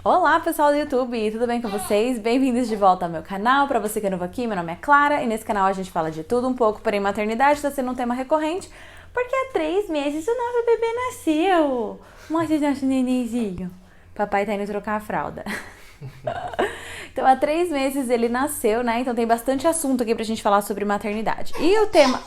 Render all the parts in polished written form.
Olá pessoal do YouTube, tudo bem com vocês? Bem-vindos de volta ao meu canal. Para você que é novo aqui, meu nome é Clara e nesse canal a gente fala de tudo um pouco, porém maternidade está sendo um tema recorrente porque há 3 meses o nosso bebê nasceu. Mostra o nosso nenenzinho. Papai tá indo trocar a fralda. Então há 3 meses ele nasceu, né? Então tem bastante assunto aqui pra gente falar sobre maternidade. E o tema...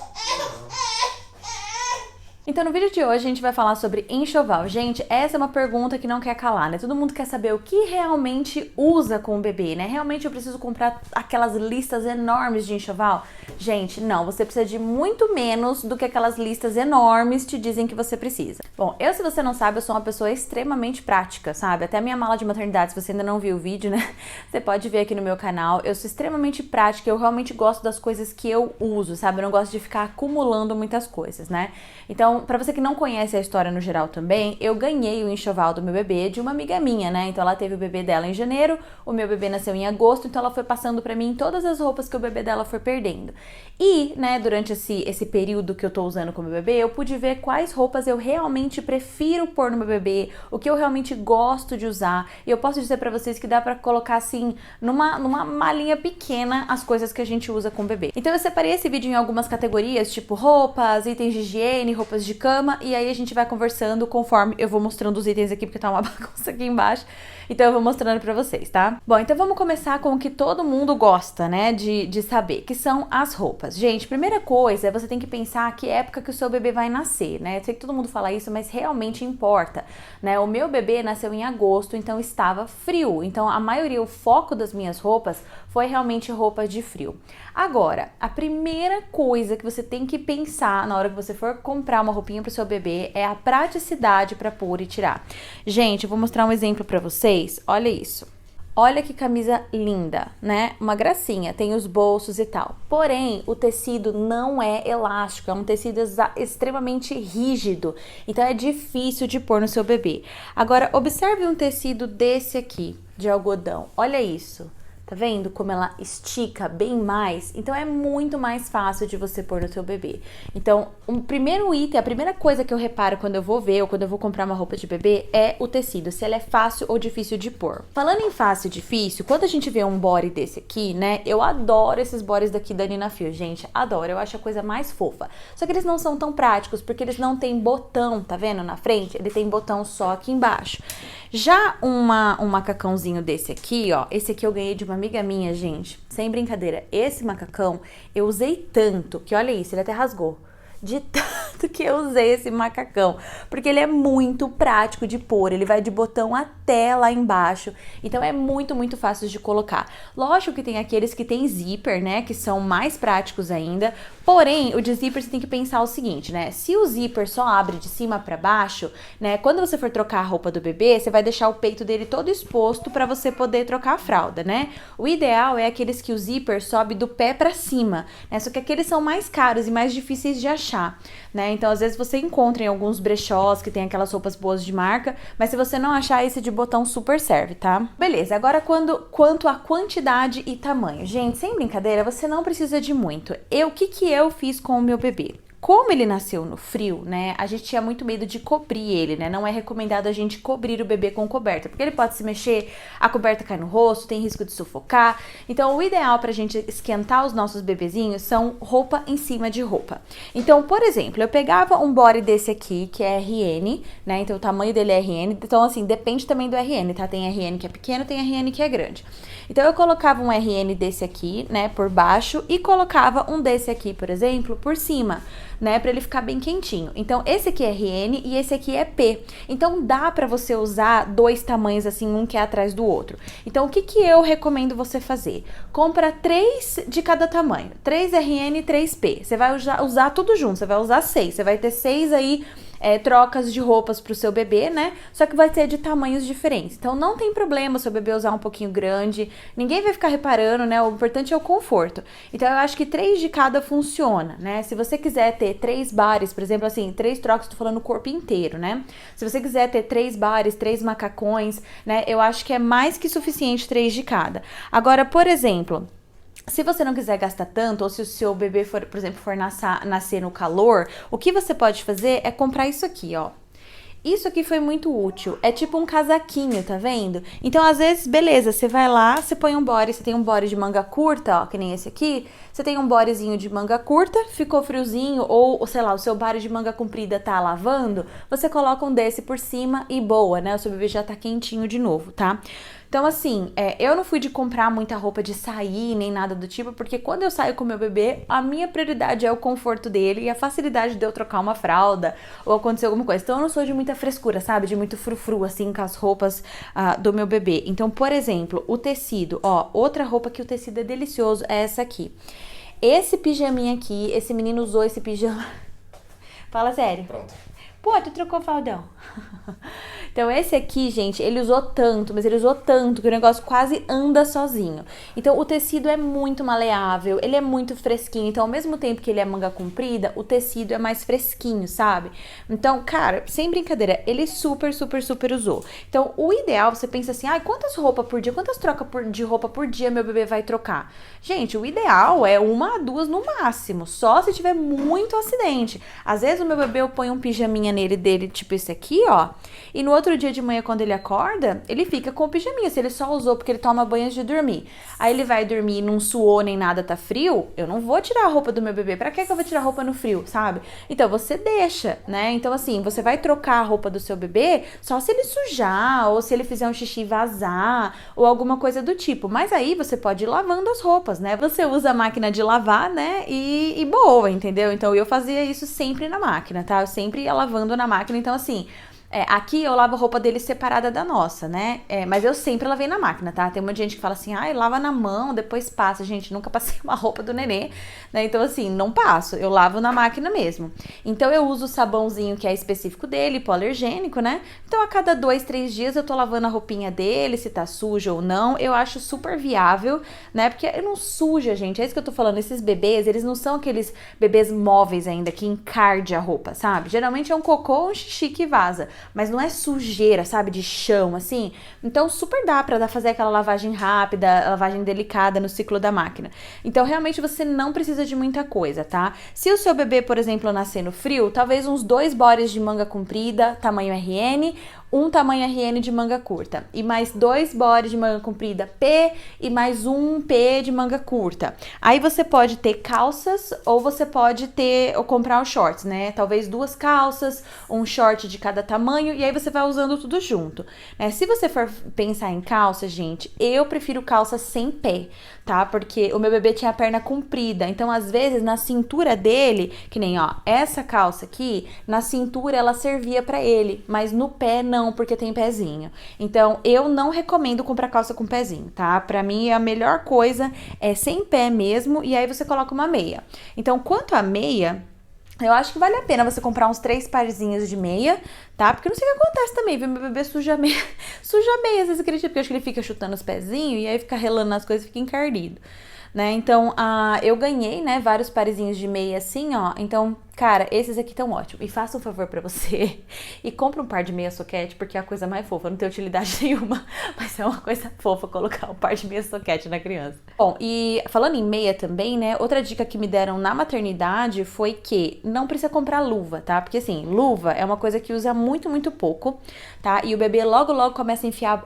Então no vídeo de hoje a gente vai falar sobre enxoval. Gente, essa é uma pergunta que não quer calar, né? Todo mundo quer saber o que realmente usa com o bebê, né? Realmente eu preciso comprar aquelas listas enormes de enxoval? Gente, não. Você precisa de muito menos do que aquelas listas enormes te dizem que você precisa. Bom, se você não sabe, eu sou uma pessoa extremamente prática, sabe? Até a minha mala de maternidade, se você ainda não viu o vídeo, né? Você pode ver aqui no meu canal. Eu sou extremamente prática, eu realmente gosto das coisas que eu uso, sabe? Eu não gosto de ficar acumulando muitas coisas, né? Então, pra você que não conhece a história no geral também, eu ganhei o enxoval do meu bebê de uma amiga minha, né? Então ela teve o bebê dela em janeiro, o meu bebê nasceu em agosto, então ela foi passando pra mim todas as roupas que o bebê dela foi perdendo. E, né, durante esse período que eu tô usando com o meu bebê, eu pude ver quais roupas eu realmente prefiro pôr no meu bebê, o que eu realmente gosto de usar. E eu posso dizer pra vocês que dá pra colocar assim, numa malinha pequena, as coisas que a gente usa com o bebê. Então eu separei esse vídeo em algumas categorias, tipo roupas, itens de higiene, roupas de cama, e aí a gente vai conversando conforme eu vou mostrando os itens aqui, porque tá uma bagunça aqui embaixo, então eu vou mostrando pra vocês, tá? Bom, então vamos começar com o que todo mundo gosta, né, de saber, que são as roupas. Gente, primeira coisa, você tem que pensar que época que o seu bebê vai nascer, né? Eu sei que todo mundo fala isso, mas realmente importa, né? O meu bebê nasceu em agosto, então estava frio, então a maioria, o foco das minhas roupas foi realmente roupas de frio. Agora, a primeira coisa que você tem que pensar na hora que você for comprar uma roupinha pro seu bebê é a praticidade para pôr e tirar. Gente, eu vou mostrar um exemplo para vocês. Olha isso. Olha que camisa linda, né? Uma gracinha, tem os bolsos e tal. Porém, o tecido não é elástico, é um tecido extremamente rígido. Então é difícil de pôr no seu bebê. Agora, observe um tecido desse aqui, de algodão. Olha isso. Tá vendo como ela estica bem mais? Então é muito mais fácil de você pôr no seu bebê. Então, o primeiro item, a primeira coisa que eu reparo quando eu vou ver ou quando eu vou comprar uma roupa de bebê é o tecido, se ela é fácil ou difícil de pôr. Falando em fácil e difícil, quando a gente vê um body desse aqui, né? Eu adoro esses bodies daqui da Nina Feel, gente, adoro, eu acho a coisa mais fofa. Só que eles não são tão práticos, porque eles não têm botão, tá vendo? Na frente, ele tem botão só aqui embaixo. Já um macacãozinho desse aqui, ó, esse aqui eu ganhei de uma amiga minha, gente, sem brincadeira, esse macacão eu usei tanto, que olha isso, ele até rasgou, de tanto que eu usei esse macacão, porque ele é muito prático de pôr, ele vai de botão até lá embaixo, então é muito, muito fácil de colocar. Lógico que tem aqueles que tem zíper, né, que são mais práticos ainda, porém, o de zíper você tem que pensar o seguinte, né, se o zíper só abre de cima pra baixo, né, quando você for trocar a roupa do bebê, você vai deixar o peito dele todo exposto pra você poder trocar a fralda, né? O ideal é aqueles que o zíper sobe do pé pra cima, né, só que aqueles são mais caros e mais difíceis de achar, né? Então, às vezes você encontra em alguns brechós que tem aquelas roupas boas de marca, mas se você não achar, esse de botão super serve, tá? Beleza, agora quanto a quantidade e tamanho. Gente, sem brincadeira, você não precisa de muito. O que eu fiz com o meu bebê? Como ele nasceu no frio, né, a gente tinha muito medo de cobrir ele, né, não é recomendado a gente cobrir o bebê com coberta, porque ele pode se mexer, a coberta cai no rosto, tem risco de sufocar, então o ideal pra gente esquentar os nossos bebezinhos são roupa em cima de roupa. Então, por exemplo, eu pegava um body desse aqui, que é RN, né, então o tamanho dele é RN, então assim, depende também do RN, tá, tem RN que é pequeno, tem RN que é grande. Então eu colocava um RN desse aqui, né, por baixo e colocava um desse aqui, por exemplo, por cima, né, pra ele ficar bem quentinho. Então, esse aqui é RN e esse aqui é P. Então, dá pra você usar 2 tamanhos assim, um que é atrás do outro. Então, o que eu recomendo você fazer? Compra 3 de cada tamanho. 3 RN e 3 P. Você vai usar tudo junto, você vai usar 6. Você vai ter 6 aí trocas de roupas pro seu bebê, né? Só que vai ser de tamanhos diferentes. Então não tem problema o seu bebê usar um pouquinho grande, ninguém vai ficar reparando, né? O importante é o conforto. Então eu acho que 3 de cada funciona, né? Se você quiser ter 3 bares, por exemplo, assim, 3 trocas, tô falando o corpo inteiro, né? Se você quiser ter 3 bares, 3 macacões, né? Eu acho que é mais que suficiente 3 de cada. Agora, por exemplo, se você não quiser gastar tanto, ou se o seu bebê for, por exemplo, nascer no calor, o que você pode fazer é comprar isso aqui, ó. Isso aqui foi muito útil. É tipo um casaquinho, tá vendo? Então, às vezes, beleza, você vai lá, você põe um body, você tem um body de manga curta, ó, que nem esse aqui. Você tem um bodyzinho de manga curta, ficou friozinho, ou sei lá, o seu body de manga comprida tá lavando, você coloca um desse por cima e boa, né? O seu bebê já tá quentinho de novo, tá? Então, assim, eu não fui de comprar muita roupa de sair, nem nada do tipo, porque quando eu saio com meu bebê, a minha prioridade é o conforto dele e a facilidade de eu trocar uma fralda ou acontecer alguma coisa. Então, eu não sou de muita frescura, sabe? De muito frufru, assim, com as roupas do meu bebê. Então, por exemplo, o tecido, ó, outra roupa que o tecido é delicioso é essa aqui. Esse pijaminha aqui, esse menino usou esse pijama... Fala sério. Pronto. Pô, tu trocou o faldão. Então esse aqui, gente, ele usou tanto, mas ele usou tanto que o negócio quase anda sozinho. Então o tecido é muito maleável, ele é muito fresquinho. Então ao mesmo tempo que ele é manga comprida, o tecido é mais fresquinho, sabe? Então, cara, sem brincadeira, ele super, super, super usou. Então o ideal, você pensa assim, ai, quantas roupas por dia, quantas trocas de roupa por dia meu bebê vai trocar? Gente, o ideal é 1 a 2 no máximo, só se tiver muito acidente. Às vezes o meu bebê, eu ponho um pijaminha dele, tipo esse aqui, ó, e no outro dia de manhã, quando ele acorda, ele fica com o pijaminha, se ele só usou porque ele toma banho antes de dormir. Aí ele vai dormir, não suou nem nada, tá frio, eu não vou tirar a roupa do meu bebê, pra que eu vou tirar a roupa no frio, sabe? Então você deixa, né? Então assim, você vai trocar a roupa do seu bebê só se ele sujar, ou se ele fizer um xixi e vazar, ou alguma coisa do tipo, mas aí você pode ir lavando as roupas, né? Você usa a máquina de lavar, né? E boa, entendeu? Então eu fazia isso sempre na máquina, tá? Eu sempre ia lavando na máquina, então assim... aqui eu lavo a roupa dele separada da nossa, né? Mas eu sempre lavei na máquina, tá? Tem muita gente que fala assim, ai, lava na mão, depois passa. Gente, nunca passei uma roupa do nenê, né? Então, assim, não passo, eu lavo na máquina mesmo. Então, eu uso o sabãozinho que é específico dele, hipoalergênico, né? Então, a cada 2, 3 dias eu tô lavando a roupinha dele, se tá suja ou não. Eu acho super viável, né? Porque não suja, gente. É isso que eu tô falando. Esses bebês, eles não são aqueles bebês móveis ainda, que encarde a roupa, sabe? Geralmente é um cocô ou um xixi que vaza. Mas não é sujeira, sabe, de chão, assim. Então, super dá pra fazer aquela lavagem rápida, lavagem delicada no ciclo da máquina. Então, realmente, você não precisa de muita coisa, tá? Se o seu bebê, por exemplo, nascer no frio, talvez uns 2 bodies de manga comprida, tamanho RN, um tamanho RN de manga curta e mais 2 bodies de manga comprida P e mais um P de manga curta. Aí você pode ter calças ou você pode ter ou comprar os shorts, né? Talvez 2 calças, um short de cada tamanho e aí você vai usando tudo junto, né? Se você for pensar em calça, gente, eu prefiro calça sem pé, tá? Porque o meu bebê tinha a perna comprida, então às vezes na cintura dele, que nem ó, essa calça aqui, na cintura ela servia pra ele, mas no pé não, porque tem pezinho. Então, eu não recomendo comprar calça com pezinho, tá? Pra mim, a melhor coisa é sem pé mesmo, e aí você coloca uma meia. Então, quanto à meia, eu acho que vale a pena você comprar uns 3 parzinhos de meia, tá? Porque não sei o que acontece também, viu? Meu bebê suja meia, suja meia, às vezes acredita, porque eu acho que ele fica chutando os pezinhos, e aí fica relando nas coisas e fica encardido, né? Então, eu ganhei, né, vários parezinhos de meia assim, ó. Então, cara, esses aqui estão ótimos. E faça um favor pra você e compra um par de meia soquete, porque é a coisa mais fofa. Não tem utilidade nenhuma, mas é uma coisa fofa colocar um par de meia soquete na criança. Bom, e falando em meia também, né, outra dica que me deram na maternidade foi que não precisa comprar luva, tá? Porque assim, luva é uma coisa que usa muito, muito pouco, tá? E o bebê logo, logo começa a enfiar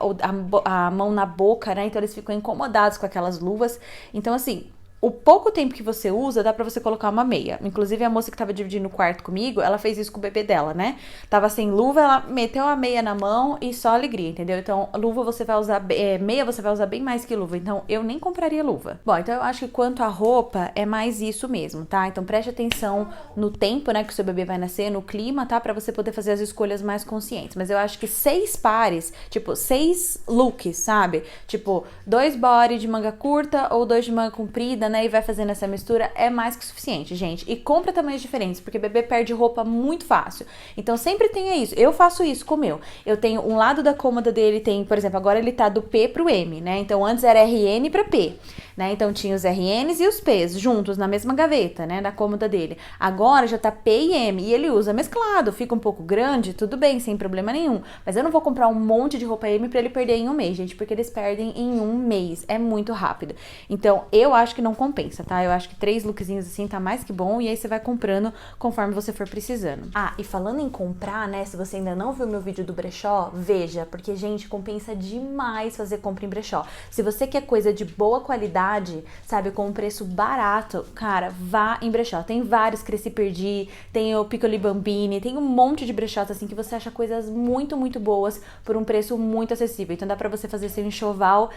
a mão na boca, né? Então eles ficam incomodados com aquelas luvas. Então, assim, o pouco tempo que você usa, dá pra você colocar uma meia. Inclusive, a moça que tava dividindo o quarto comigo, ela fez isso com o bebê dela, né? Tava sem luva, ela meteu a meia na mão e só alegria, entendeu? Então, luva você vai usar, meia você vai usar bem mais que luva. Então, eu nem compraria luva. Bom, então eu acho que quanto à roupa, é mais isso mesmo, tá? Então, preste atenção no tempo, né, que o seu bebê vai nascer, no clima, tá? Pra você poder fazer as escolhas mais conscientes. Mas eu acho que 6 pares, tipo, 6 looks, sabe? Tipo, 2 body de manga curta ou 2 de manga comprida, né? E vai fazendo essa mistura, é mais que suficiente, gente. E compra tamanhos diferentes, porque bebê perde roupa muito fácil. Então sempre tenha isso. Eu faço isso com o meu. Eu tenho um lado da cômoda dele, tem, por exemplo, agora ele tá do P pro M, né? Então antes era RN pra P, né? Então tinha os RNs e os Ps juntos na mesma gaveta, né? Da cômoda dele. Agora já tá P e M e ele usa mesclado. Fica um pouco grande, tudo bem, sem problema nenhum. Mas eu não vou comprar um monte de roupa M pra ele perder em um mês, gente, porque eles perdem em um mês. É muito rápido. Então eu acho que não então compensa, tá? Eu acho que 3 lookzinhos assim tá mais que bom, e aí você vai comprando conforme você for precisando. Ah, e falando em comprar, né, se você ainda não viu meu vídeo do brechó, veja, porque, gente, compensa demais fazer compra em brechó. Se você quer coisa de boa qualidade, sabe, com um preço barato, cara, vá em brechó. Tem vários, Cresci Perdi, tem o Piccoli Bambini, tem um monte de brechós assim que você acha coisas muito, muito boas por um preço muito acessível. Então dá pra você fazer seu enxoval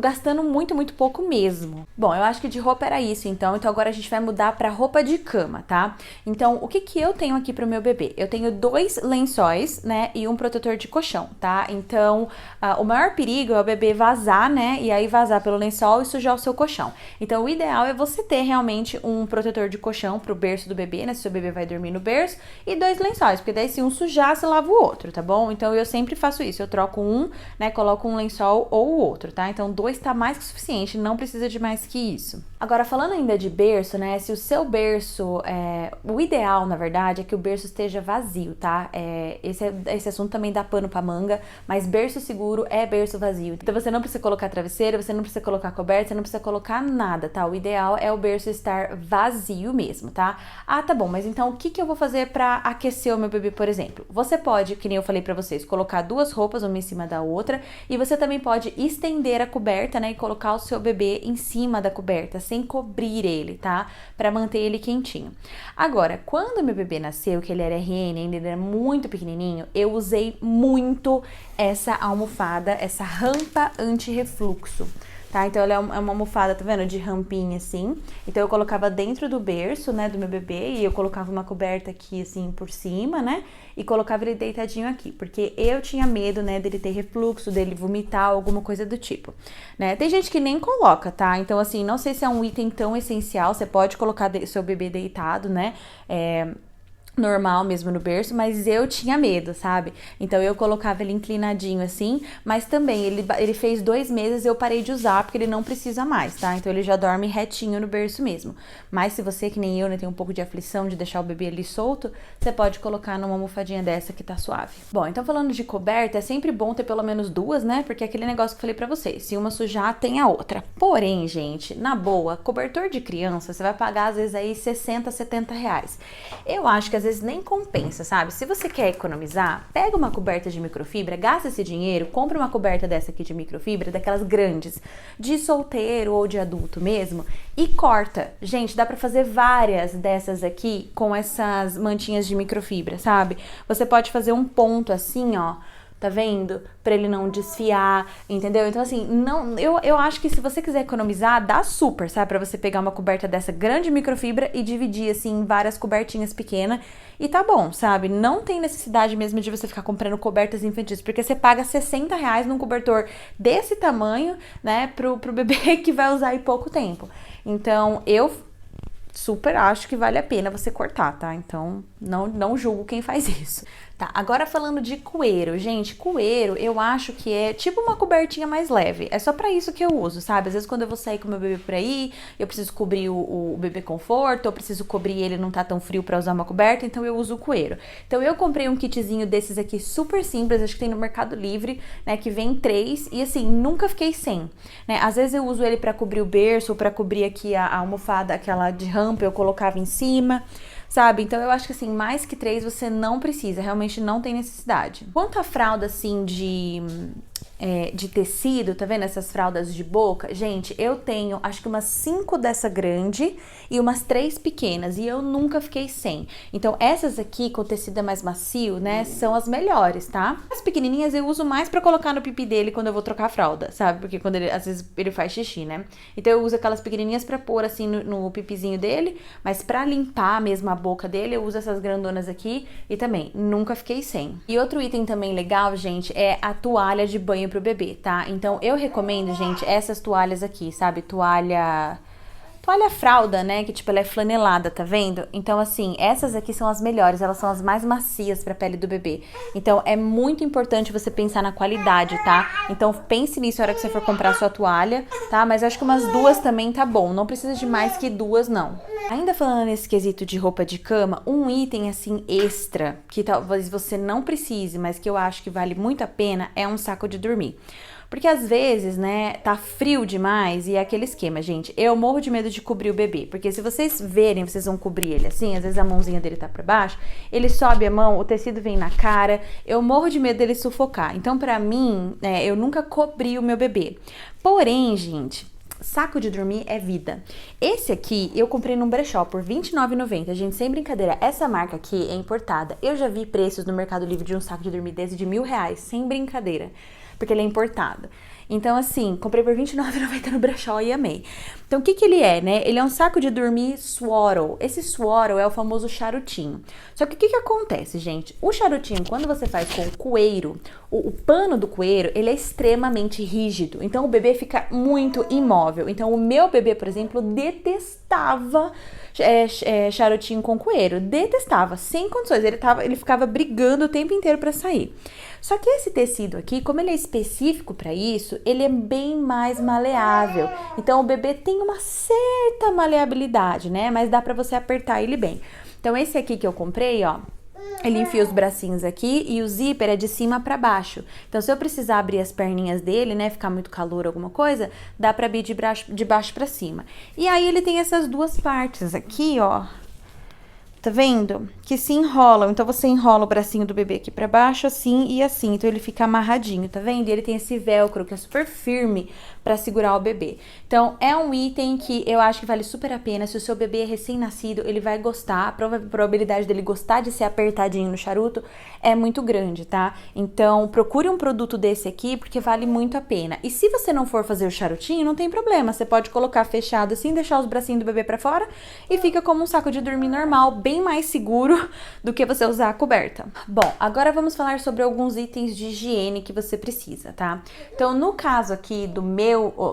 gastando muito, muito pouco mesmo. Bom, eu acho que de roupa era isso, então agora a gente vai mudar pra roupa de cama, tá? Então, o que eu tenho aqui pro meu bebê? Eu tenho 2 lençóis, né, e um protetor de colchão, tá? Então, o maior perigo é o bebê vazar, né, e aí vazar pelo lençol e sujar o seu colchão. Então, o ideal é você ter realmente um protetor de colchão pro berço do bebê, né, se o seu bebê vai dormir no berço, e 2 lençóis, porque daí se um sujar, você lava o outro, tá bom? Então, eu sempre faço isso, eu troco um, né, coloco um lençol ou o outro, tá? Então, 2 tá mais que o suficiente, não precisa de mais que isso. Agora, falando ainda de berço, né, se o seu berço, o ideal, na verdade, é que o berço esteja vazio, tá? Esse assunto também dá pano pra manga, mas berço seguro é berço vazio. Então, você não precisa colocar travesseiro, você não precisa colocar coberta, você não precisa colocar nada, tá? O ideal é o berço estar vazio mesmo, tá? Ah, tá bom, mas então o que eu vou fazer pra aquecer o meu bebê, por exemplo? Você pode, que nem eu falei pra vocês, colocar 2 roupas, uma em cima da outra, e você também pode estender a coberta, né, e colocar o seu bebê em cima da coberta, sem cobrir ele, tá? Pra manter ele quentinho. Agora, quando meu bebê nasceu, que ele era RN, ainda ele era muito pequenininho, eu usei muito essa almofada, essa rampa anti-refluxo. Tá? Então, ela é uma almofada, tá vendo? De rampinha, assim. Então, eu colocava dentro do berço, né, do meu bebê, e eu colocava uma coberta aqui, assim, por cima, né? E colocava ele deitadinho aqui, porque eu tinha medo, né, dele ter refluxo, dele vomitar, alguma coisa do tipo, né? Tem gente que nem coloca, tá? Então, assim, não sei se é um item tão essencial, você pode colocar seu bebê deitado, né? Normal mesmo no berço, mas eu tinha medo, sabe? Então eu colocava ele inclinadinho assim, mas também ele fez 2 meses e eu parei de usar porque ele não precisa mais, tá? Então ele já dorme retinho no berço mesmo. Mas se você, que nem eu, né, tem um pouco de aflição de deixar o bebê ali solto, você pode colocar numa almofadinha dessa que tá suave. Bom, então falando de coberta, é sempre bom ter pelo menos 2, né? Porque é aquele negócio que eu falei pra vocês, se uma sujar, tem a outra. Porém, gente, na boa, cobertor de criança, você vai pagar às vezes aí 60, 70 reais. Eu acho que às vezes nem compensa, sabe? Se você quer economizar, pega uma coberta de microfibra, gasta esse dinheiro, compra uma coberta dessa aqui de microfibra, daquelas grandes, de solteiro ou de adulto mesmo, e corta. Gente, dá pra fazer várias dessas aqui com essas mantinhas de microfibra, sabe? Você pode fazer um ponto assim, ó, tá vendo? Pra ele não desfiar, entendeu? Então, assim, eu acho que se você quiser economizar, dá super, sabe? Pra você pegar uma coberta dessa grande microfibra e dividir, assim, em várias cobertinhas pequenas e tá bom, sabe? Não tem necessidade mesmo de você ficar comprando cobertas infantis, porque você paga 60 reais num cobertor desse tamanho, né? Pro bebê que vai usar em pouco tempo. Então, eu super acho que vale a pena você cortar, tá? Então, não julgo quem faz isso. Tá, agora falando de cueiro, gente, cueiro eu acho que é tipo uma cobertinha mais leve, é só pra isso que eu uso, sabe? Às vezes quando eu vou sair com o meu bebê por aí, eu preciso cobrir o bebê conforto, eu preciso cobrir ele não tá tão frio pra usar uma coberta, então eu uso o cueiro. Então eu comprei um kitzinho desses aqui super simples, acho que tem no Mercado Livre, né, que vem 3 e assim, nunca fiquei sem, né? Às vezes eu uso ele pra cobrir o berço ou pra cobrir aqui a almofada, aquela de rampa, eu colocava em cima, sabe? Então eu acho que assim, mais que 3 você não precisa, realmente não tem necessidade. Quanto à fralda assim de tecido, tá vendo essas fraldas de boca? Gente, eu tenho acho que umas 5 dessa grande e umas 3 pequenas e eu nunca fiquei sem. Então essas aqui com o tecido mais macio, né, são as melhores, tá? As pequenininhas eu uso mais pra colocar no pipi dele quando eu vou trocar a fralda, sabe? Porque quando às vezes ele faz xixi, né? Então eu uso aquelas pequenininhas pra pôr assim no pipizinho dele, mas pra limpar mesmo a boca dele eu uso essas grandonas aqui e também nunca fiquei sem. E outro item também legal, gente, é a toalha de banho pro bebê, tá? Então eu recomendo, gente, essas toalhas aqui, sabe? Toalha fralda, né? Que tipo, ela é flanelada, tá vendo? Então assim, essas aqui são as melhores, elas são as mais macias pra pele do bebê. Então é muito importante você pensar na qualidade, tá? Então pense nisso na hora que você for comprar a sua toalha, tá? Mas acho que umas 2 também tá bom, não precisa de mais que 2 não. Ainda falando nesse quesito de roupa de cama, um item assim extra, que talvez você não precise, mas que eu acho que vale muito a pena, é um saco de dormir. Porque às vezes, né, tá frio demais e é aquele esquema, gente. Eu morro de medo de cobrir o bebê, porque se vocês verem, vocês vão cobrir ele assim, às vezes a mãozinha dele tá pra baixo, ele sobe a mão, o tecido vem na cara, eu morro de medo dele sufocar. Então, pra mim, eu nunca cobri o meu bebê. Porém, gente, saco de dormir é vida. Esse aqui eu comprei num brechó por R$29,90, gente, sem brincadeira. Essa marca aqui é importada. Eu já vi preços no Mercado Livre de um saco de dormir desse de R$1.000, sem brincadeira, porque ele é importado. Então, assim, comprei por R$29,90 no brechó e amei. Então, o que que ele é, né? Ele é um saco de dormir swaddle. Esse swaddle é o famoso charutinho. Só que o que que acontece, gente? O charutinho, quando você faz com o coeiro, o pano do coeiro, ele é extremamente rígido. Então, o bebê fica muito imóvel. Então, o meu bebê, por exemplo, detestava charutinho com coeiro. Detestava, sem condições. Ele ficava brigando o tempo inteiro pra sair. Só que esse tecido aqui, como ele é específico para isso, ele é bem mais maleável. Então o bebê tem uma certa maleabilidade, né? Mas dá para você apertar ele bem. Então esse aqui que eu comprei, ó, ele enfia os bracinhos aqui e o zíper é de cima para baixo. Então se eu precisar abrir as perninhas dele, né, ficar muito calor, alguma coisa, dá para abrir de baixo para cima. E aí ele tem essas duas partes aqui, ó. Tá vendo? Que se enrolam. Então, você enrola o bracinho do bebê aqui pra baixo, assim e assim. Então, ele fica amarradinho, tá vendo? E ele tem esse velcro que é super firme pra segurar o bebê. Então, é um item que eu acho que vale super a pena. Se o seu bebê é recém-nascido, ele vai gostar. A probabilidade dele gostar de ser apertadinho no charuto é muito grande, tá? Então, procure um produto desse aqui, porque vale muito a pena. E se você não for fazer o charutinho, não tem problema. Você pode colocar fechado assim, deixar os bracinhos do bebê pra fora e fica como um saco de dormir normal, bem mais seguro do que você usar a coberta. Bom, agora vamos falar sobre alguns itens de higiene que você precisa, tá? Então, no caso aqui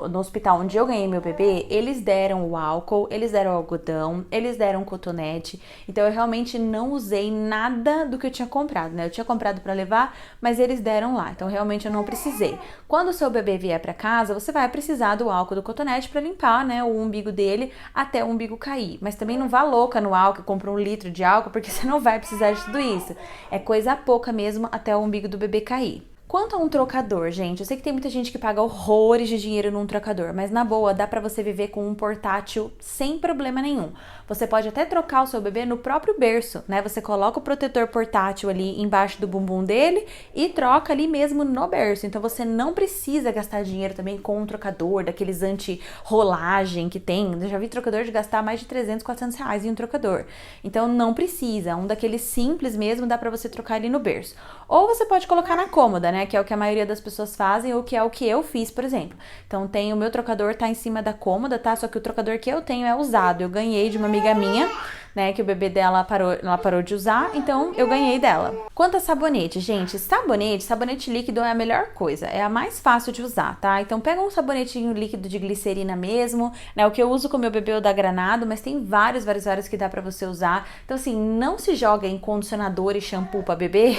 no hospital onde eu ganhei meu bebê, eles deram o álcool, eles deram o algodão, eles deram o cotonete. Então, eu realmente não usei nada do que eu tinha comprado, né? Eu tinha comprado pra levar, mas eles deram lá. Então, realmente eu não precisei. Quando o seu bebê vier pra casa, você vai precisar do álcool, do cotonete pra limpar, né, o umbigo dele até o umbigo cair. Mas também não vá louca no álcool, compra 1 litro de álcool, porque você não vai precisar de tudo isso. É coisa pouca mesmo até o umbigo do bebê cair. Quanto a um trocador, gente, eu sei que tem muita gente que paga horrores de dinheiro num trocador, mas na boa, dá pra você viver com um portátil sem problema nenhum. Você pode até trocar o seu bebê no próprio berço, né? Você coloca o protetor portátil ali embaixo do bumbum dele e troca ali mesmo no berço. Então você não precisa gastar dinheiro também com um trocador, daqueles anti-rolagem que tem. Eu já vi trocador de gastar mais de 300, 400 reais em um trocador. Então não precisa, um daqueles simples mesmo dá pra você trocar ali no berço. Ou você pode colocar na cômoda, né? Que é o que a maioria das pessoas fazem, ou que é o que eu fiz, por exemplo. Então o meu trocador tá em cima da cômoda, tá? Só que o trocador que eu tenho é usado. Eu ganhei de uma amiga minha, né, que o bebê dela parou de usar, então eu ganhei dela. Quanto a sabonete, gente, sabonete líquido é a melhor coisa, é a mais fácil de usar, tá? Então pega um sabonetinho líquido de glicerina mesmo, né, o que eu uso com o meu bebê é o da Granado, mas tem vários que dá pra você usar. Então assim, não se joga em condicionador e shampoo pra bebê,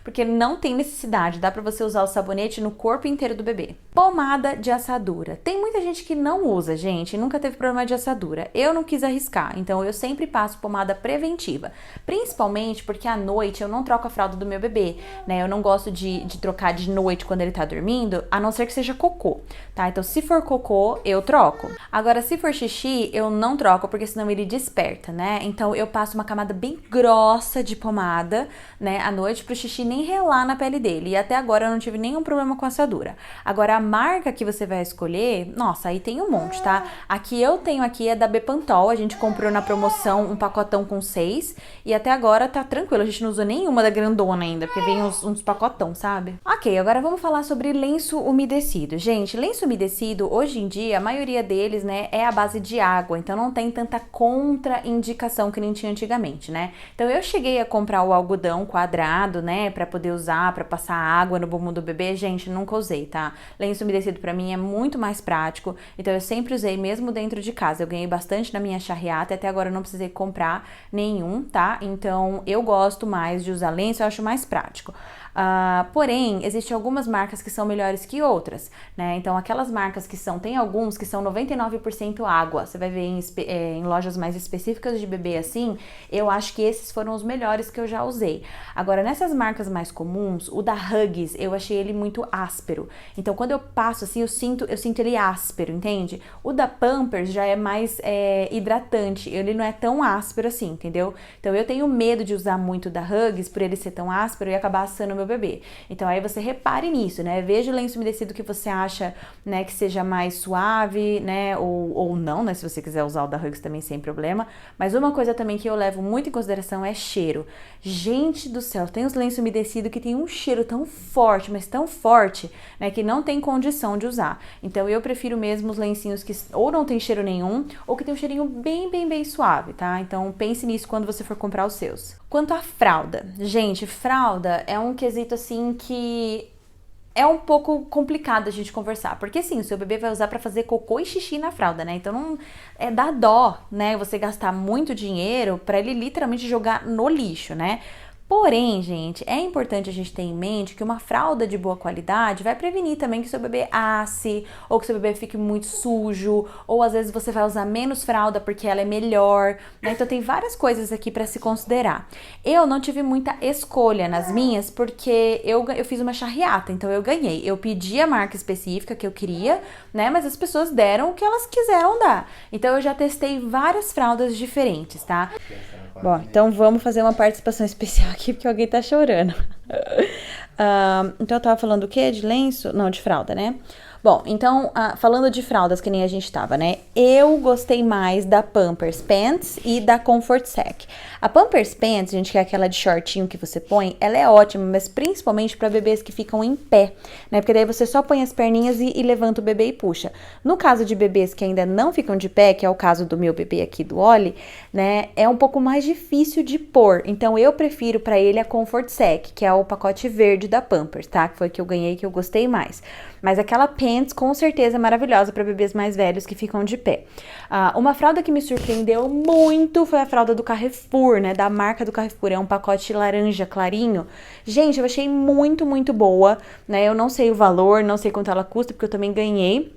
porque não tem necessidade, dá pra você usar o sabonete no corpo inteiro do bebê. Pomada de assadura. Tem muita gente que não usa, gente, nunca teve problema de assadura. Eu não quis arriscar, então eu sempre passo pomada preventiva, principalmente porque à noite eu não troco a fralda do meu bebê, né? Eu não gosto de trocar de noite quando ele tá dormindo, a não ser que seja cocô, tá? Então se for cocô, eu troco. Agora, se for xixi, eu não troco, porque senão ele desperta, né? Então eu passo uma camada bem grossa de pomada, né, à noite pro xixi nem relar na pele dele. E até agora eu não tive nenhum problema com assadura. Agora, a marca que você vai escolher, nossa, aí tem um monte, tá? Aqui eu tenho aqui é da Bepantol, a gente comprou na promoção um pacotão com 6 e até agora tá tranquilo, a gente não usou nenhuma da grandona ainda, porque vem uns pacotão, sabe? Ok, agora vamos falar sobre lenço umedecido. Gente, lenço umedecido, hoje em dia, a maioria deles, né, é a base de água, então não tem tanta contraindicação que nem tinha antigamente, né? Então eu cheguei a comprar o algodão quadrado, né, pra poder usar, pra passar água no bumbum do bebê, gente, nunca usei, tá? Lenço umedecido pra mim é muito mais prático, então eu sempre usei mesmo dentro de casa. Eu ganhei bastante na minha charriata, até agora eu não precisei comprar nenhum, tá? Então eu gosto mais de usar lenço, eu acho mais prático. Porém, existem algumas marcas que são melhores que outras, né? Então, aquelas marcas tem alguns que são 99% água. Você vai ver em lojas mais específicas de bebê assim, eu acho que esses foram os melhores que eu já usei. Agora, nessas marcas mais comuns, o da Huggies, eu achei ele muito áspero. Então, quando eu passo assim, eu sinto ele áspero, entende? O da Pampers já é mais hidratante, ele não é tão áspero assim, entendeu? Então, eu tenho medo de usar muito da Huggies por ele ser tão áspero e acabar assando meu bebê. Então, aí você repare nisso, né? Veja o lenço umedecido que você acha, né, que seja mais suave, né? Ou não, né? Se você quiser usar o da Huggies também sem problema. Mas uma coisa também que eu levo muito em consideração é cheiro. Gente do céu, tem os lenços umedecidos que tem um cheiro tão forte, mas tão forte, né, que não tem condição de usar. Então eu prefiro mesmo os lencinhos que ou não tem cheiro nenhum, ou que tem um cheirinho bem suave, tá? Então pense nisso quando você for comprar os seus. Quanto à fralda, gente, fralda é um quesito assim que é um pouco complicado a gente conversar, porque assim, o seu bebê vai usar pra fazer cocô e xixi na fralda, né? Então não dá dó, né, você gastar muito dinheiro pra ele literalmente jogar no lixo, né? Porém, gente, é importante a gente ter em mente que uma fralda de boa qualidade vai prevenir também que seu bebê asse, ou que seu bebê fique muito sujo, ou às vezes você vai usar menos fralda porque ela é melhor, né? Então tem várias coisas aqui para se considerar. Eu não tive muita escolha nas minhas porque eu fiz uma charriata, então eu ganhei. Eu pedi a marca específica que eu queria, né? Mas as pessoas deram o que elas quiseram dar. Então eu já testei várias fraldas diferentes, tá? Bom, então vamos fazer uma participação especial aqui, porque alguém tá chorando. Então eu tava falando o quê? De lenço? Não, de fralda, né? Bom, então, falando de fraldas, que nem a gente tava, né? Eu gostei mais da Pampers Pants e da Comfort Sec. A Pampers Pants, gente, que é aquela de shortinho que você põe, ela é ótima, mas principalmente para bebês que ficam em pé, né? Porque daí você só põe as perninhas e levanta o bebê e puxa. No caso de bebês que ainda não ficam de pé, que é o caso do meu bebê aqui, do Oli, né? É um pouco mais difícil de pôr. Então, eu prefiro para ele a Comfort Sec, que é o pacote verde da Pampers, tá? Que foi que eu ganhei, que eu gostei mais. Mas aquela Pants, com certeza, é maravilhosa para bebês mais velhos que ficam de pé. Uma fralda que me surpreendeu muito foi a fralda do Carrefour, né? Da marca do Carrefour. É um pacote laranja clarinho. Gente, eu achei muito boa, né? Eu não sei o valor, não sei quanto ela custa, porque eu também ganhei.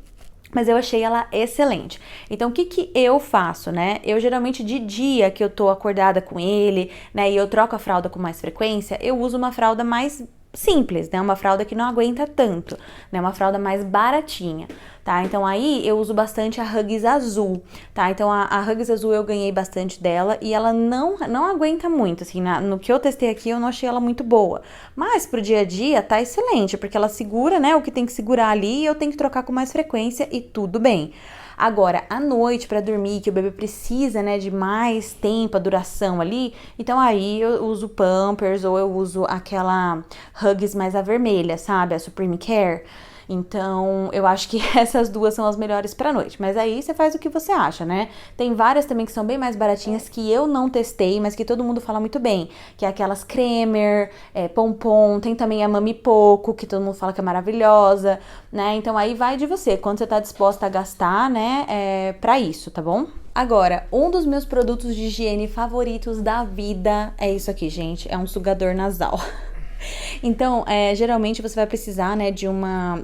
Mas eu achei ela excelente. Então, o que eu faço, né? Eu geralmente, de dia que eu tô acordada com ele, né? E eu troco a fralda com mais frequência, eu uso uma fralda mais simples, né? Uma fralda que não aguenta tanto, né? Uma fralda mais baratinha, tá? Então, aí eu uso bastante a Huggies azul, tá? Então, a Huggies azul eu ganhei bastante dela e ela não aguenta muito, assim, no que eu testei aqui eu não achei ela muito boa. Mas pro dia a dia tá excelente, porque ela segura, né, o que tem que segurar ali e eu tenho que trocar com mais frequência e tudo bem. Agora, à noite, para dormir, que o bebê precisa, né, de mais tempo, a duração ali, então aí eu uso Pampers ou eu uso aquela Huggies mais a vermelha, sabe? A Supreme Care. Então, eu acho que essas duas são as melhores pra noite. Mas aí você faz o que você acha, né? Tem várias também que são bem mais baratinhas que eu não testei, mas que todo mundo fala muito bem. Que é aquelas Cremer, Pompom, tem também a Mami Poco, que todo mundo fala que é maravilhosa, né? Então aí vai de você, quando você tá disposta a gastar, né, pra isso, tá bom? Agora, um dos meus produtos de higiene favoritos da vida é isso aqui, gente. É um sugador nasal. Então, geralmente você vai precisar, né, de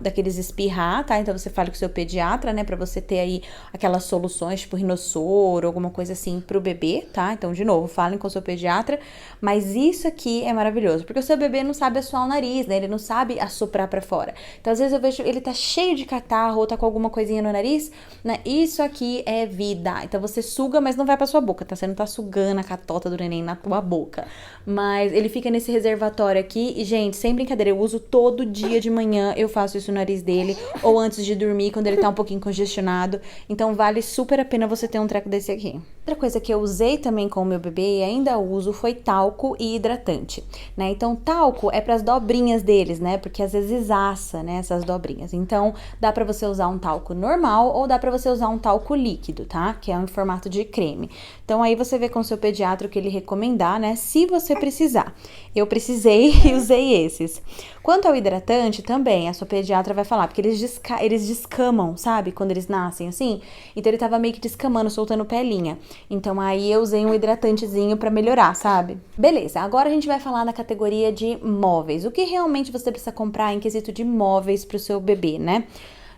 daqueles espirrar, tá? Então você fala com o seu pediatra, né, pra você ter aí aquelas soluções, tipo rinossoro, alguma coisa assim pro bebê, tá? Então, de novo, falem com o seu pediatra, mas isso aqui é maravilhoso, porque o seu bebê não sabe assoar o nariz, né? Ele não sabe assoprar pra fora. Então, às vezes eu vejo, ele tá cheio de catarro ou tá com alguma coisinha no nariz, né? Isso aqui é vida. Então, você suga, mas não vai pra sua boca, tá? Você não tá sugando a catota do neném na tua boca. Mas ele fica nesse reservatório aqui e, gente, sem brincadeira, eu uso todo dia de manhã, eu faço isso no nariz dele, ou antes de dormir, quando ele tá um pouquinho congestionado. Então, vale super a pena você ter um treco desse aqui. Outra coisa que eu usei também com o meu bebê e ainda uso foi talco e hidratante, né? Então, talco é para as dobrinhas deles, né? Porque às vezes assa, né? Essas dobrinhas. Então, dá para você usar um talco normal ou dá para você usar um talco líquido, tá? Que é em formato de creme. Então, aí você vê com o seu pediatra o que ele recomendar, né? Se você precisar. Eu precisei e usei esses. Quanto ao hidratante, também, a sua pediatra vai falar, porque eles descamam, sabe? Quando eles nascem, assim. Então, ele tava meio que descamando, soltando pelinha. Então aí eu usei um hidratantezinho pra melhorar, sabe? Beleza, agora a gente vai falar na categoria de móveis. O que realmente você precisa comprar em quesito de móveis pro seu bebê, né?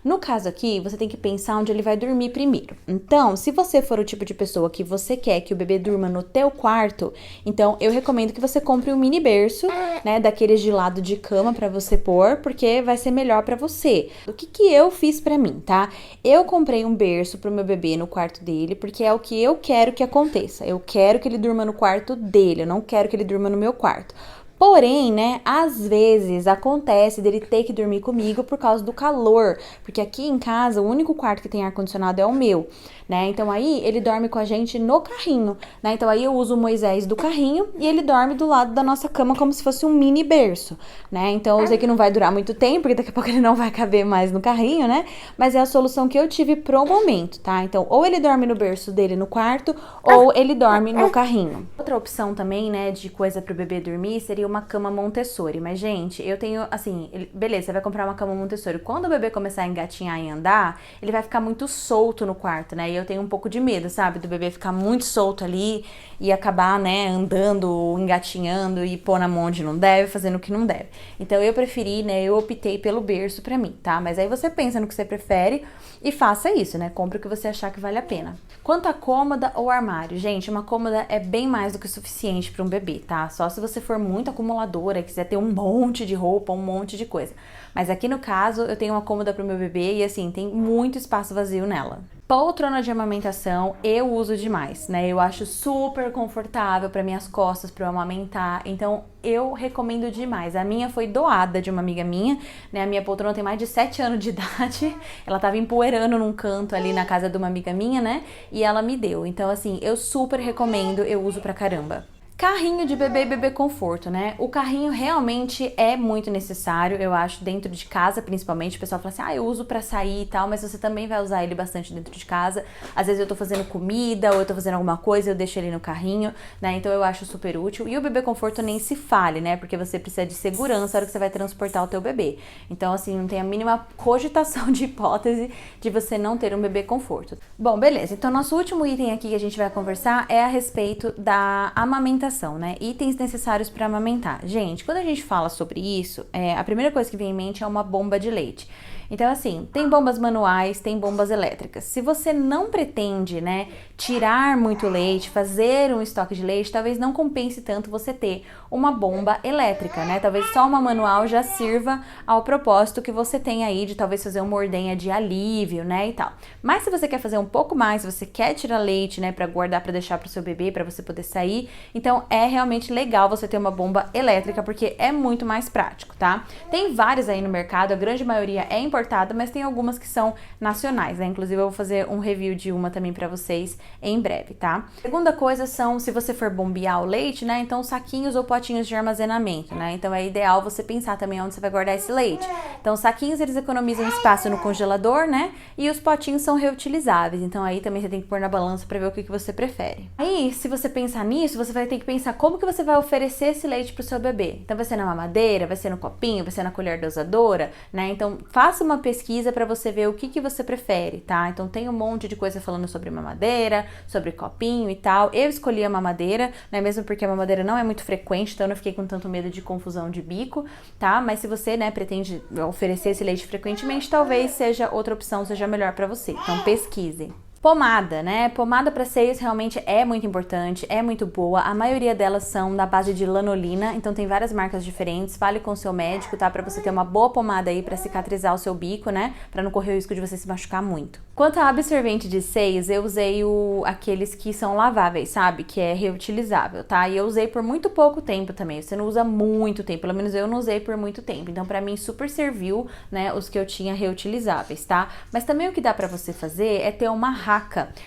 No caso aqui, você tem que pensar onde ele vai dormir primeiro. Então, se você for o tipo de pessoa que você quer que o bebê durma no teu quarto, então eu recomendo que você compre um mini berço, né, daqueles de lado de cama pra você pôr, porque vai ser melhor pra você. O que eu fiz pra mim, tá? Eu comprei um berço pro meu bebê no quarto dele, porque é o que eu quero que aconteça. Eu quero que ele durma no quarto dele, eu não quero que ele durma no meu quarto. Porém, né, às vezes acontece dele ter que dormir comigo por causa do calor, porque aqui em casa o único quarto que tem ar-condicionado é o meu, né? Então aí ele dorme com a gente no carrinho, né? Então aí eu uso o Moisés do carrinho e ele dorme do lado da nossa cama como se fosse um mini berço, né? Então eu sei que não vai durar muito tempo, porque daqui a pouco ele não vai caber mais no carrinho, né? Mas é a solução que eu tive pro momento, tá? Então ou ele dorme no berço dele no quarto, ou ele dorme no carrinho. Outra opção também, né, de coisa pro bebê dormir seria uma cama Montessori, mas gente, eu tenho, assim, beleza, você vai comprar uma cama Montessori, quando o bebê começar a engatinhar e andar, ele vai ficar muito solto no quarto, né, e eu tenho um pouco de medo, sabe, do bebê ficar muito solto ali e acabar, né, andando, engatinhando e pôr na mão onde não deve, fazendo o que não deve. Então eu preferi, né, eu optei pelo berço pra mim, tá, mas aí você pensa no que você prefere e faça isso, né, compre o que você achar que vale a pena. Quanto à cômoda ou armário, gente, uma cômoda é bem mais do que o suficiente para um bebê, tá? Só se você for muito acumuladora, quiser ter um monte de roupa, um monte de coisa. Mas aqui no caso, eu tenho uma cômoda pro meu bebê e assim, tem muito espaço vazio nela. Poltrona de amamentação eu uso demais, né? Eu acho super confortável para minhas costas, para eu amamentar. Então eu recomendo demais. A minha foi doada de uma amiga minha, né? A minha poltrona tem mais de 7 anos de idade. Ela tava empoeirando num canto ali na casa de uma amiga minha, né? E ela me deu. Então assim, eu super recomendo, eu uso pra caramba. Carrinho de bebê e bebê conforto, né? O carrinho realmente é muito necessário, eu acho, dentro de casa, principalmente. O pessoal fala assim, eu uso pra sair e tal, mas você também vai usar ele bastante dentro de casa. Às vezes eu tô fazendo comida ou eu tô fazendo alguma coisa, eu deixo ele no carrinho, né? Então eu acho super útil. E o bebê conforto nem se fale, né? Porque você precisa de segurança na hora que você vai transportar o teu bebê. Então, assim, não tem a mínima cogitação de hipótese de você não ter um bebê conforto. Bom, beleza. Então, nosso último item aqui que a gente vai conversar é a respeito da amamentação, né? Itens necessários para amamentar. Gente, quando a gente fala sobre isso, a primeira coisa que vem em mente é uma bomba de leite. Então, assim, tem bombas manuais, tem bombas elétricas. Se você não pretende, né, tirar muito leite, fazer um estoque de leite, talvez não compense tanto você ter uma bomba elétrica, né? Talvez só uma manual já sirva ao propósito que você tem aí de talvez fazer uma ordenha de alívio, né, e tal. Mas se você quer fazer um pouco mais, se você quer tirar leite, né, para guardar, para deixar pro seu bebê, para você poder sair, então é realmente legal você ter uma bomba elétrica, porque é muito mais prático, tá? Tem várias aí no mercado, a grande maioria é importada, mas tem algumas que são nacionais, né? Inclusive eu vou fazer um review de uma também pra vocês em breve, tá? Segunda coisa são, se você for bombear o leite, né? Então saquinhos ou potinhos de armazenamento, né? Então é ideal você pensar também onde você vai guardar esse leite. Então saquinhos eles economizam espaço no congelador, né? E os potinhos são reutilizáveis, então aí também você tem que pôr na balança pra ver o que você prefere. Aí, se você pensar nisso, você vai ter que pensar como que você vai oferecer esse leite pro seu bebê. Então vai ser na mamadeira, vai ser no copinho, vai ser na colher dosadora, né? Então faça uma pesquisa para você ver o que você prefere, tá? Então tem um monte de coisa falando sobre mamadeira, sobre copinho e tal. Eu escolhi a mamadeira, né? Mesmo porque a mamadeira não é muito frequente, então eu não fiquei com tanto medo de confusão de bico, tá? Mas se você, né, pretende oferecer esse leite frequentemente, talvez seja outra opção, seja melhor para você. Então pesquise. Pomada, né? Pomada para seios realmente é muito importante, é muito boa. A maioria delas são da base de lanolina, então tem várias marcas diferentes. Fale com o seu médico, tá? Para você ter uma boa pomada aí para cicatrizar o seu bico, né? Para não correr o risco de você se machucar muito. Quanto a absorvente de seios, eu usei aqueles que são laváveis, sabe? Que é reutilizável, tá? E eu usei por muito pouco tempo também. Você não usa muito tempo, pelo menos eu não usei por muito tempo. Então, para mim, super serviu, né? Os que eu tinha reutilizáveis, tá? Mas também o que dá para você fazer é ter uma raca.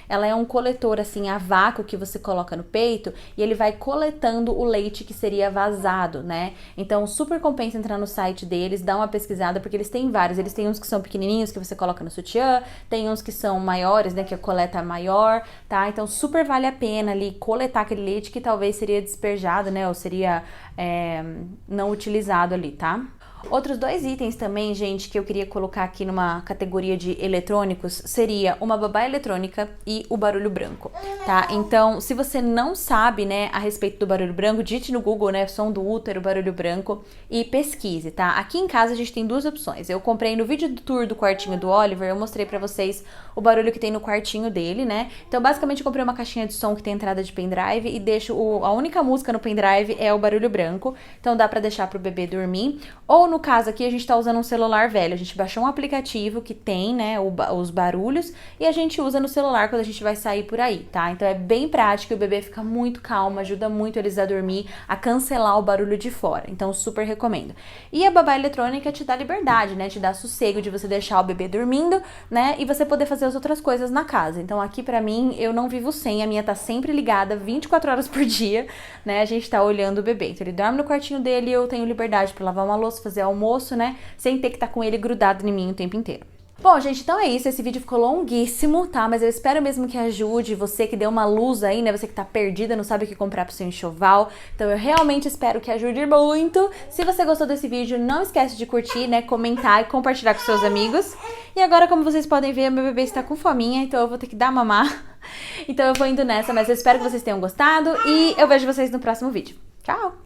Ela é um coletor, assim, a vácuo que você coloca no peito e ele vai coletando o leite que seria vazado, né? Então, super compensa entrar no site deles, dar uma pesquisada, porque eles têm vários. Eles têm uns que são pequenininhos, que você coloca no sutiã, tem uns que são maiores, né, que a coleta é maior, tá? Então super vale a pena ali coletar aquele leite que talvez seria despejado, né, ou seria não utilizado ali, tá? Outros dois itens também, gente, que eu queria colocar aqui numa categoria de eletrônicos, seria uma babá eletrônica e o barulho branco, tá? Então, se você não sabe, né, a respeito do barulho branco, digite no Google, né, som do útero, barulho branco e pesquise, tá? Aqui em casa a gente tem duas opções. Eu comprei no vídeo do tour do quartinho do Oliver, eu mostrei pra vocês o barulho que tem no quartinho dele, né? Então, basicamente, eu comprei uma caixinha de som que tem entrada de pendrive e deixo a única música no pendrive é o barulho branco. Então, dá pra deixar pro bebê dormir. Ou no caso aqui, a gente tá usando um celular velho. A gente baixou um aplicativo que tem, né, os barulhos e a gente usa no celular quando a gente vai sair por aí, tá? Então, é bem prático e o bebê fica muito calmo, ajuda muito eles a dormir, a cancelar o barulho de fora. Então, super recomendo. E a babá eletrônica te dá liberdade, né? Te dá sossego de você deixar o bebê dormindo, né? E você poder fazer as outras coisas na casa. Então, aqui pra mim, eu não vivo sem. A minha tá sempre ligada 24 horas por dia, né? A gente tá olhando o bebê. Então, ele dorme no quartinho dele e eu tenho liberdade pra lavar uma louça, fazer almoço, né? Sem ter que estar com ele grudado em mim o tempo inteiro. Bom, gente, então é isso. Esse vídeo ficou longuíssimo, tá? Mas eu espero mesmo que ajude você que deu uma luz aí, né? Você que tá perdida, não sabe o que comprar pro seu enxoval. Então eu realmente espero que ajude muito. Se você gostou desse vídeo, não esquece de curtir, né? Comentar e compartilhar com seus amigos. E agora, como vocês podem ver, meu bebê está com fominha, então eu vou ter que dar mamar. Então eu vou indo nessa, mas eu espero que vocês tenham gostado e eu vejo vocês no próximo vídeo. Tchau!